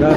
10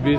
20।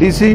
DC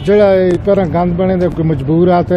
ਜਿਹੜਾ ਪਰ ਗੰਦ ਬਣੇ ਦੇ ਕੋਈ ਮਜਬੂਰ ਆਤੇ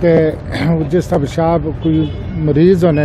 ਤੇ ਜਿਸ ਦਾ ਪਿਸ਼ਾਬ ਕੋਈ ਮਰੀਜ਼ ਹੋਣੇ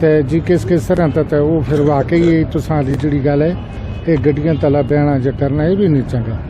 ਤੇ ਜੀ ਕਿਸ ਤਰ੍ਹਾਂ ਤੇ ਉਹ ਫਿਰ ਵਾਕਈ ਤੁਸਾਂ ਦੀ ਜਿਹੜੀ ਗੱਲ ਹੈ ਇਹ ਗੱਡੀਆਂ ਤਲਾ ਬਹਿਣਾ ਜੇ ਕਰਨਾ ਇਹ ਵੀ ਨਹੀਂ ਚੰਗਾ।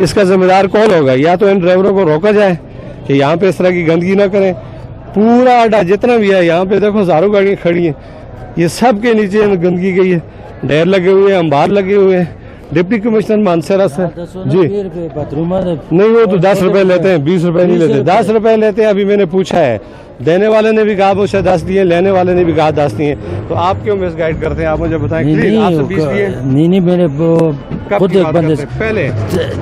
اس کا ذمہ دار کون ہوگا؟ یا تو ان ڈرائیوروں کو روکا جائے کہ یہاں پہ اس طرح کی گندگی نہ کریں. پورا اڈا جتنا بھی ہے یہاں پہ دیکھو ہزاروں گاڑیاں کھڑی ہیں, یہ سب کے نیچے گندگی گئی ہے, ڈھیر لگے ہوئے ہیں, انبار لگے ہوئے ہیں. ڈپٹی کمشنر مانسیرا سے جی نہیں, وہ تو 10 روپے لیتے ہیں, 20 روپے نہیں لیتے, 10 روپے لیتے ہیں. ابھی میں نے پوچھا ہے, دینے والے نے بھی کہا مجھے 10 دیے, لینے والے نے بھی کہا 10 دیے. تو آپ کیوں مس گائیڈ کرتے ہیں؟ آپ مجھے بتائیں. آپ سے 20 دیے؟ نہیں, میں نے خود ایک بندے پہلے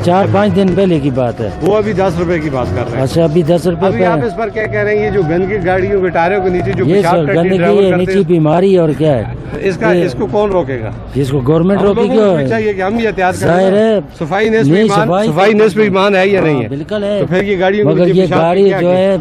4-5 دن پہلے کی بات ہے. وہ ابھی 10 روپے کی بات کر رہے ہیں. اچھا, ابھی 10 روپے. آپ اس پر کیا کہہ رہے ہیں؟ یہ جو گندگی گاڑیوں کے ٹائروں کے نیچے جو یہ سر گندگی ہے, نیچی بیماری اور کیا ہے اس کو کون روکے گا؟ اس کو گورنمنٹ روکے گی. چاہیے کہ ہم یہ احتیاط کریں. ظاہر ہے صفائی نصف ایمان ہے یا نہیں ہے؟ بالکل ہے. تو پھر یہ گاڑیوں مگر یہ گاڑی جو ہے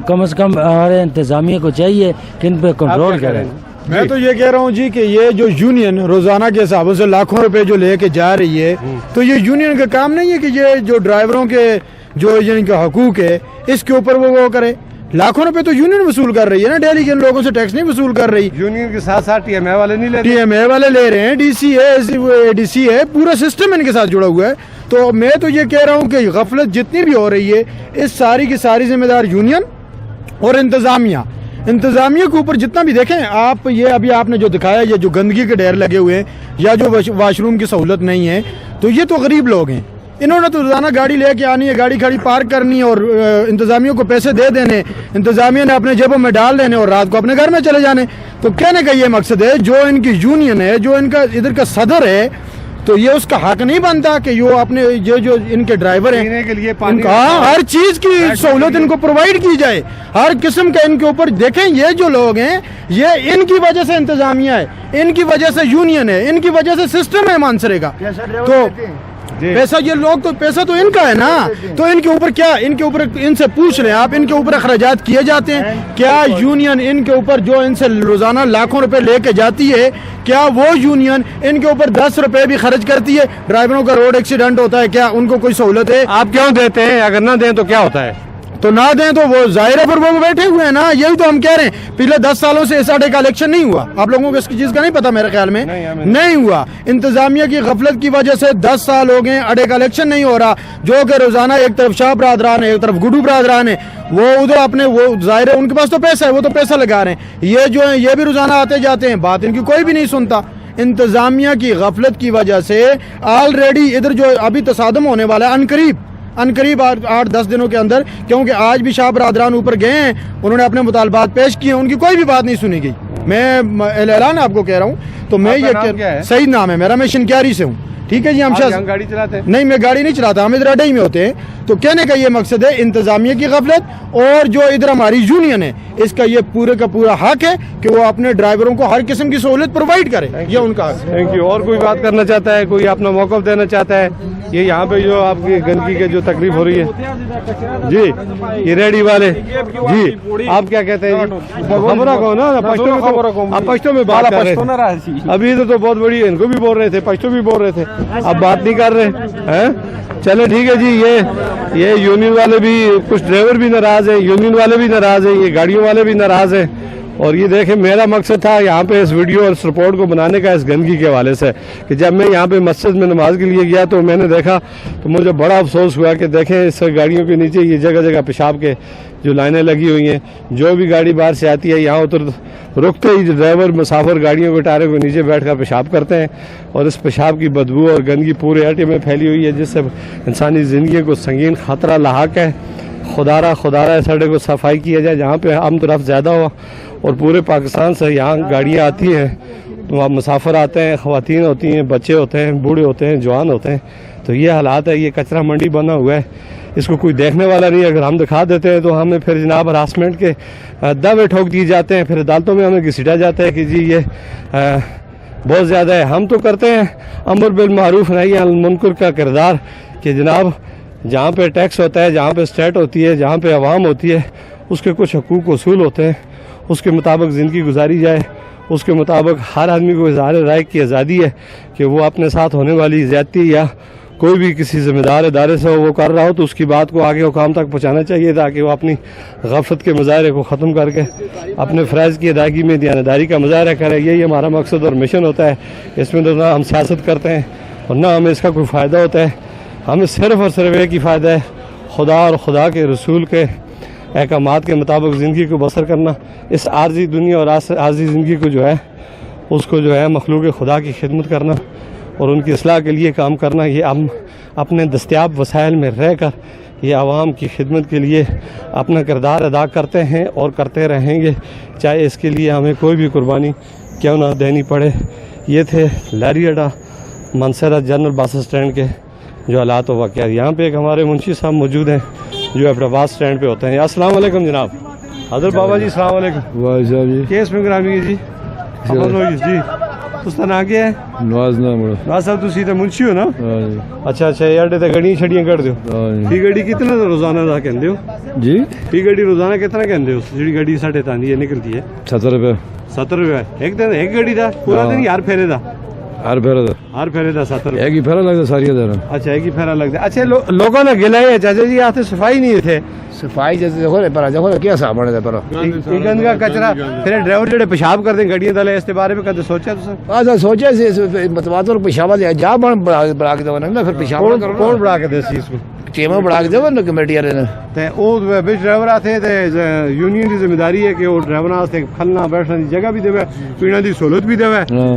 کم از کم ہمارے انتظامیہ کو چاہیے کہ ان پہ کنٹرول کریں. میں تو یہ کہہ رہا ہوں جی کہ یہ جو یونین روزانہ کے حسابوں سے لاکھوں روپے جو لے کے جا رہی ہے, تو یہ یونین کا کام نہیں ہے کہ یہ جو ڈرائیوروں کے جو ان کا حقوق ہے اس کے اوپر وہ کرے. لاکھوں روپے تو یونین وصول کر رہی ہے نا, ڈیلی کے ان لوگوں سے ٹیکس نہیں وصول کر رہی. یونین کے ساتھ ساتھ ٹی ایم اے والے نہیں لیتے. ٹی ایم اے والے لے رہے ہیں, ڈی سی ہے, ڈی سی ہے, پورا سسٹم ان کے ساتھ جڑا ہوا ہے. تو میں تو یہ کہہ رہا ہوں کہ غفلت جتنی بھی ہو رہی ہے اس ساری کی ساری ذمہ دار یونین اور انتظامیہ کے اوپر جتنا بھی. دیکھیں آپ, یہ ابھی آپ نے جو دکھایا, یہ جو گندگی کے ڈھیر لگے ہوئے ہیں یا جو واش روم کی سہولت نہیں ہے, تو یہ تو غریب لوگ ہیں. انہوں نے تو روزانہ گاڑی لے کے آنی ہے, گاڑی کھڑی پارک کرنی ہے اور انتظامیہ کو پیسے دے دینے, انتظامیہ نے اپنے جیبوں میں ڈال دینے اور رات کو اپنے گھر میں چلے جانے. تو کہنے کا یہ مقصد ہے, جو ان کی یونین ہے, جو ان کا ادھر کا صدر ہے, تو یہ اس کا حق نہیں بنتا کہ یہ اپنے یہ جو ان کے ڈرائیور ہیں کے لیے ہر چیز کی سہولت ان کو پرووائڈ کی جائے, ہر قسم کا ان کے اوپر. دیکھیں یہ جو لوگ ہیں یہ ان کی وجہ سے انتظامیہ ہے, ان کی وجہ سے یونین ہے, ان کی وجہ سے سسٹم ہے مانسرے کا. تو پیسہ یہ لوگ تو پیسہ تو ان کا ہے نا, تو ان کے اوپر کیا, ان کے اوپر ان سے پوچھ لیں آپ, ان کے اوپر اخراجات کیے جاتے ہیں کیا؟ یونین ان کے اوپر جو ان سے روزانہ لاکھوں روپے لے کے جاتی ہے, کیا وہ یونین ان کے اوپر 10 روپے بھی خرچ کرتی ہے؟ ڈرائیوروں کا روڈ ایکسیڈنٹ ہوتا ہے, کیا ان کو کوئی سہولت ہے؟ آپ کیوں دیتے ہیں؟ اگر نہ دیں تو کیا ہوتا ہے؟ تو نہ دیں تو وہ ظاہر ہے پر وہ بیٹھے ہوئے ہیں نا. یہی تو ہم کہہ رہے ہیں, پچھلے 10 سالوں سے اس اڈے کا الیکشن نہیں ہوا. آپ لوگوں کو اس کی چیز کا نہیں پتا, میرے خیال میں نہیں ہوا. انتظامیہ کی غفلت کی وجہ سے 10 سال ہو گئے اڈے کا الیکشن نہیں ہو رہا. جو کہ روزانہ ایک طرف شاہ برادران ہے, ایک طرف گڈو برادران ہے, وہ ادھر اپنے وہ ظاہر ہے ان کے پاس تو پیسہ ہے, وہ تو پیسہ لگا رہے ہیں. یہ جو ہیں یہ بھی روزانہ آتے جاتے ہیں, بات ان کی کوئی بھی نہیں سنتا. انتظامیہ کی غفلت کی وجہ سے آلریڈی ادھر جو ابھی تصادم ہونے والا ہے انقریب 8-10 دنوں کے اندر, کیونکہ آج بھی شاہ برادران اوپر گئے ہیں, انہوں نے اپنے مطالبات پیش کیے, ان کی کوئی بھی بات نہیں سنی گئی. میں اعلان آپ کو کہہ رہا ہوں. تو میں یہ صحیح نام ہے میرا, میں شنکیاری سے ہوں. ٹھیک ہے جی, ہم گاڑی چلاتے ہیں؟ نہیں, میں گاڑی نہیں چلاتا, ہم ادھر اڈے ہی میں ہوتے ہیں. تو کہنے کا یہ مقصد ہے انتظامیہ کی غفلت, اور جو ادھر ہماری یونین ہے اس کا یہ پورے کا پورا حق ہے کہ وہ اپنے ڈرائیوروں کو ہر قسم کی سہولت پرووائڈ کرے, یہ ان کا حق ہے. Thank you. اور کوئی بات کرنا چاہتا ہے, کوئی اپنا موقف دینا چاہتا ہے؟ یہ یہاں پہ جو آپ کی گندگی کے جو تکلیف ہو رہی ہے جی, یہ ریڈی والے جی, آپ کیا کہتے ہیں؟ آپ پشتو میں بات کر رہے ہیں, ابھی ادھر تو بہت بڑی ہے, ان کو بھی بول رہے تھے, پشتو بھی بول رہے تھے, اب بات نہیں کر رہے ہیں. چلے ٹھیک ہے جی. یہ یونین والے بھی, کچھ ڈرائیور بھی ناراض ہیں, یونین والے بھی ناراض ہیں, یہ گاڑیوں والے بھی ناراض ہیں. اور یہ دیکھیں, میرا مقصد تھا یہاں پہ اس ویڈیو اور اس رپورٹ کو بنانے کا اس گندگی کے حوالے سے, کہ جب میں یہاں پہ مسجد میں نماز کے لیے گیا تو میں نے دیکھا تو مجھے بڑا افسوس ہوا کہ دیکھیں اس گاڑیوں کے نیچے یہ جگہ جگہ پیشاب کے جو لائنیں لگی ہوئی ہیں. جو بھی گاڑی باہر سے آتی ہے یہاں اتر رکتے ہی جو ڈرائیور مسافر گاڑیوں کے ٹائروں کے نیچے بیٹھ کر پیشاب کرتے ہیں, اور اس پیشاب کی بدبو اور گندگی پورے اڈے میں پھیلی ہوئی ہے, جس سے انسانی زندگی کو سنگین خطرہ لاحق ہے. خدا را اس اڈے کو صفائی کیا جائے جہاں پہ آمد و رفت زیادہ ہو, اور پورے پاکستان سے یہاں گاڑیاں آتی ہیں تو وہاں مسافر آتے ہیں, خواتین ہوتی ہیں, بچے ہوتے ہیں, بوڑھے ہوتے ہیں, جوان ہوتے ہیں. تو یہ حالات ہے. یہ کچرا منڈی بنا ہوا ہے, اس کو کوئی دیکھنے والا نہیں. اگر ہم دکھا دیتے ہیں تو ہمیں پھر جناب ہراسمنٹ کے دعوے ٹھوک دیے جاتے ہیں, پھر عدالتوں میں ہمیں گھسیٹا جاتا ہے کہ جی یہ بہت زیادہ ہے. ہم تو کرتے ہیں امر بالمعروف نہی عن المنکر کا کردار, کہ جناب جہاں پہ ٹیکس ہوتا ہے, جہاں پہ اسٹیٹ ہوتی ہے, جہاں پہ عوام ہوتی ہے, اس کے کچھ حقوق اصول ہوتے ہیں, اس کے مطابق زندگی گزاری جائے. اس کے مطابق ہر آدمی کو اظہار رائے کی آزادی ہے کہ وہ اپنے ساتھ ہونے والی زیادتی یا کوئی بھی کسی ذمہ دار ادارے سے وہ کر رہا ہو تو اس کی بات کو آگے حکام تک پہنچانا چاہیے, تاکہ وہ اپنی غفلت کے مظاہرے کو ختم کر کے اپنے فرائض کی ادائیگی میں دیانتداری کا مظاہرہ کرے. یہی ہمارا مقصد اور مشن ہوتا ہے. اس میں نہ ہم سیاست کرتے ہیں اور نہ ہمیں اس کا کوئی فائدہ ہوتا ہے. ہمیں صرف اور صرف ایک ہی فائدہ ہے، خدا اور خدا کے رسول کے احکامات کے مطابق زندگی کو بسر کرنا، اس عارضی دنیا اور عارضی زندگی کو جو ہے اس کو جو ہے مخلوق خدا کی خدمت کرنا اور ان کی اصلاح کے لیے کام کرنا. یہ ہم اپنے دستیاب وسائل میں رہ کر یہ عوام کی خدمت کے لیے اپنا کردار ادا کرتے ہیں اور کرتے رہیں گے، چاہے اس کے لیے ہمیں کوئی بھی قربانی کیوں نہ دینی پڑے. یہ تھے لاری اڈا منصرہ جنرل بس اسٹینڈ کے جو حالات و واقعات. یہاں پہ ایک ہمارے منشی صاحب موجود ہیں جو اپنا بس اسٹینڈ پہ ہوتے ہیں. السلام علیکم جناب. حضرت بابا جی السلام علیکم. کیس میں گرامی جی جی اس کا نام کیا ہے؟ نواز نواز صاحب تسی تے منشی ہو نا؟ اچھا اچھا. یہ اڈے تے گڑیاں چھڑیاں کر دیو. فی گڑی کتنا روزانہ دا کہندے ہو جی؟ فی گڑی روزانہ کتنا کہندے ہو جڑی گڑی ساڈے تاندی ہے نکلتی ہے؟ 70 روپے. 70 روپے ایک دن ایک گڑی دا پورا دن یار پھیرے دا؟ ہر پھیرا ہر پھیرے دا 70 روپے. ایک ہی پھیرا لگتا ساری ادھر. اچھا ایک ہی پھیرا لگتا ہے. اچھا لوگوں نے گلا ہے چاچا جی آتے صفائی نہیں تھے. صفائی جیسے دیکھو پر دیکھو کیا صاحب بنے پر گند کا کچرا پھر ڈرائیور جڑے پیشاب کرتے ہیں گڈیاں تلے اس کے بارے میں کدے سوچا تو آج سوچا سے متواتر پیشاب دے جا بڑا کے دینا نا پھر پیشاب کون بڑا کے دے سی اس کو ٹیم بڑا کے دیو نا کمیٹی والے نے تے او بیچ ڈرائیور آتے تے یونین دی ذمہ داری ہے کہ وہ ڈرائیوراں واسطے کھلنا بیٹھنے دی جگہ بھی دے پینے دی سہولت بھی دے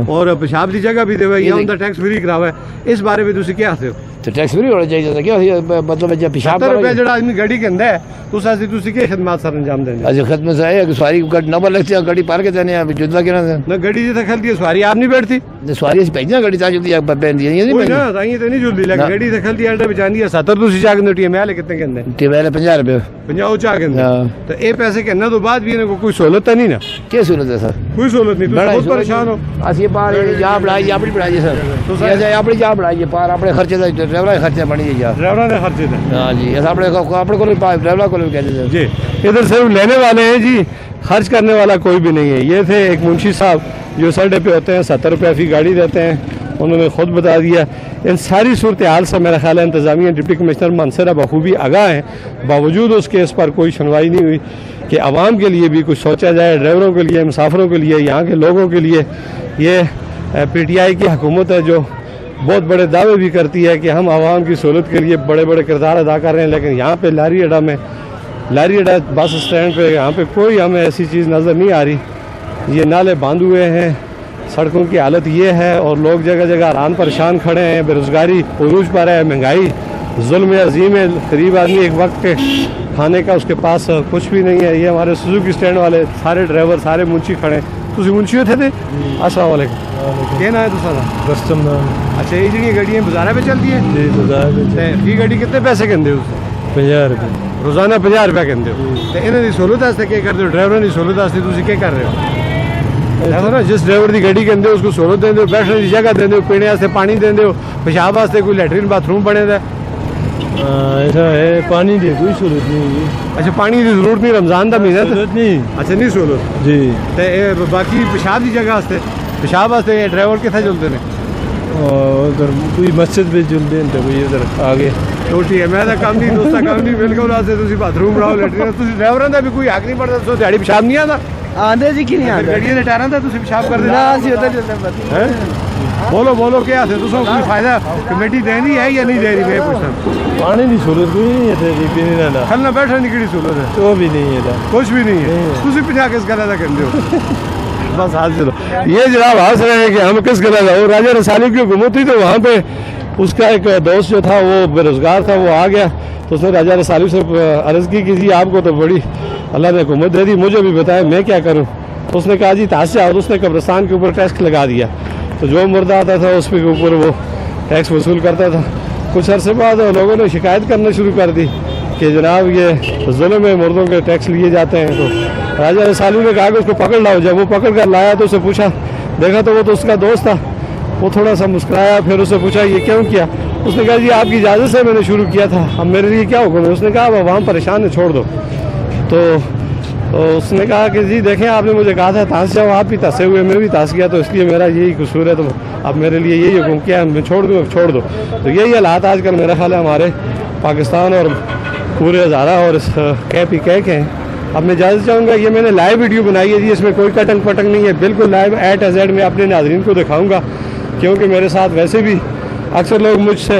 اور پیشاب دی جگہ بھی دے یا ان دا ٹیکس فری کراوے. اس بارے میں تسی کیا کہتے ہو؟ تو ٹیکس فری ہونا چاہیے کیا مطلب جب پیشاب 70 روپے جڑا آدمی گاڑی کے اندر ہے تو اسی تسی کی خدمات سر انجام دیں گے؟ اج خدمت سے ہے کہ سواری نمبر لگتی ہے گاڑی پار کے دینے ہیں جدا کنا نہ گاڑی جے کھلتی ہے سواری آپ نہیں بیٹھتی سواری سے بھیجنا گاڑی تا جلدی بندی نہیں کوئی نہ تائیں تے نہیں جلدی لیکن گاڑی تے کھلتی ہے اڈا بچاندی ہے 70 تسی چا کے ٹی میں کتنے کہندے ٹی میں 50 روپے 50 چا کے تو اے پیسے کہنا تو بعد بھی ان کو کوئی سہولت نہیں نا؟ کیا سہولت ہے سر؟ کوئی سہولت نہیں. تم بہت پریشان ہو. اسی پار جا بڑھائی اپنی بڑھائی سر ایسے اپنی جا بڑھائی پار اپنے خرچے دا ڈرائیور کے خرچے بنی جا ڈرائیور نے خرچے دے. ہاں جی ایسا اپنے کو ڈرائیور کو کہتے ہیں جی. ادھر صرف لینے والے ہیں جی خرچ کرنے والا کوئی بھی نہیں ہے. یہ تھے ایک منشی صاحب جو سڑے پہ ہوتے ہیں 70 روپے فی گاڑی دیتے ہیں. انہوں نے خود بتا دیا. ان ساری صورتحال سے میرا خیال ہے انتظامیہ ڈپٹی کمشنر منصرہ بخوبی آگاہ ہیں. باوجود اس کیس پر کوئی سنوائی نہیں ہوئی کہ عوام کے لیے بھی کچھ سوچا جائے، ڈرائیوروں کے لیے، مسافروں کے لیے، یہاں کے لوگوں کے لیے. یہ پی ٹی آئی کی حکومت ہے جو بہت بڑے دعوے بھی کرتی ہے کہ ہم عوام کی سہولت کے لیے بڑے بڑے کردار ادا کر رہے ہیں، لیکن یہاں پہ لاری اڈا بس اسٹینڈ پہ یہاں پہ کوئی ہمیں ایسی چیز نظر نہیں آ رہی. یہ نالے باندھ ہوئے ہیں، سڑکوں کی حالت یہ ہے اور لوگ جگہ جگہ حیران پریشان کھڑے ہیں. بے روزگاری عروج پر ہے، مہنگائی ظلم عظیم ہے. غریب آدمی ایک وقت کے کھانے کا اس کے پاس کچھ بھی نہیں ہے. یہ ہمارے سوزوکی اسٹینڈ والے سارے ڈرائیور سارے منشی کھڑے ہیں. تسی منشی تھے تے؟ السلام علیکم. کیا نام ہے تسا؟ رستم نام. اچھا یہ جڑی گاڑیاں بازار پہ چلتی ہیں؟ جی بازار پہ. فی گاڑی کتنے پیسے کہندے ہو؟ 50 روپے روزانہ 50 روپے کہندے ہو. تے انہاں دی سہولت واسطے کیا کرتے ہو؟ ڈرائیوراں دی سہولت واسطے تسی کیا کر رہے ہو؟ ایسا نا جس ڈرائیور دی گاڑی کہندے اس کو سہولت دیندے ہو، بیٹھنے دی جگہ دیندے ہو، پینے واسطے پانی دیندے ہو، پیشاب واسطے کوئی لیٹرین باتھ روم بنے دا؟ ایسا ہے پانی دی کوئی سہولت نہیں. اچھا پانی دی ضرورت نہیں رمضان دا مہینہ ضرورت نہیں. اچھا نہیں سہولت جی. تے باقی پیشاب دی جگہ واسطے پیشاب واسطے ڈرائیور کتھے چلتے ہیں؟ ادھر کوئی مسجد پہ جلدے ہیں تو کوئی ادھر آگے چھوٹی ہے. میں کام نہیں دوستا کام نہیں بالکل واسطے تسی باتھ روم بناؤ لیٹرین. تسی ڈرائیوراں دا بھی کوئی حق نہیں پڑتا. دیہڑی پیشاب نہیں آندا؟ آندے جی کی نہیں آندے گاڑیاں دے ٹائراں تے تسی پیشاب کر دے نا اسی ادھر چلتے ہیں. بولو کیا ہے تسوں کوئی فائدہ کمیٹی دینی ہے یا نہیں دے رہی؟ میں پوچھتا پانی دی سہولت کوئی نہیں ہے پینے کا. کھلنا بیٹھنے کی کیڑی سہولت ہے؟ وہ بھی نہیں ہے. کچھ بھی نہیں ہے. تسی پچھا کس گلا دا کردے ہو؟ بس ہاتھ چلو. یہ جناب ہنس رہے ہیں کہ ہم کس گلا دا. وہ راجہ رسالی کی حکومت تھی تو وہاں پہ اس کا ایک دوست جو تھا وہ بے روزگار تھا، وہ آ گیا تو اس نے راجہ رسالی سے عرض کی کہ جی آپ کو تو بڑی اللہ نے حکومت دے دی، مجھے بھی بتائے میں کیا کروں. تو اس نے کہا جی تاسیہ، اور اس نے قبرستان کے اوپر ٹیکس لگا دیا. تو جو مردہ آتا تھا اس کے اوپر وہ ٹیکس وصول کرتا تھا. کچھ عرصے بعد لوگوں نے شکایت کرنا شروع کر دی کہ جناب یہ ظلم ہے، مردوں کے ٹیکس لیے جاتے ہیں. تو راجہ رسالی نے کہا کہ اس کو پکڑ لاؤ. جب وہ پکڑ کر لایا تو اسے پوچھا، دیکھا تو وہ تو اس کا دوست تھا. وہ تھوڑا سا مسکرایا، پھر اسے پوچھا یہ کیوں کیا؟ اس نے کہا جی آپ کی اجازت سے میں نے شروع کیا تھا، اب میرے لیے کیا حکم ہے؟ اس نے کہا اب عوام پریشان ہے چھوڑ دو. تو اس نے کہا کہ جی دیکھیں آپ نے مجھے کہا تھا تاس جاؤ، آپ بھی تاسے ہوئے، میں بھی تاس کیا، تو اس لیے میرا یہی قصور ہے. تو اب میرے لیے یہی حکم کیا ہے میں چھوڑ دوں؟ اب چھوڑ دو. تو یہی حالات آج کل میرا خیال ہے ہمارے پاکستان اور پورے ہزارہ اور اس کے ہیں. اب میں اجازت چاہوں گا، یہ میں نے لائیو ویڈیو بنائی ہے جی، اس میں کوئی کٹنگ پٹنگ نہیں ہے، بالکل لائیو A to Z میں اپنے ناظرین کو دکھاؤں گا. کیونکہ میرے ساتھ ویسے بھی اکثر لوگ مجھ سے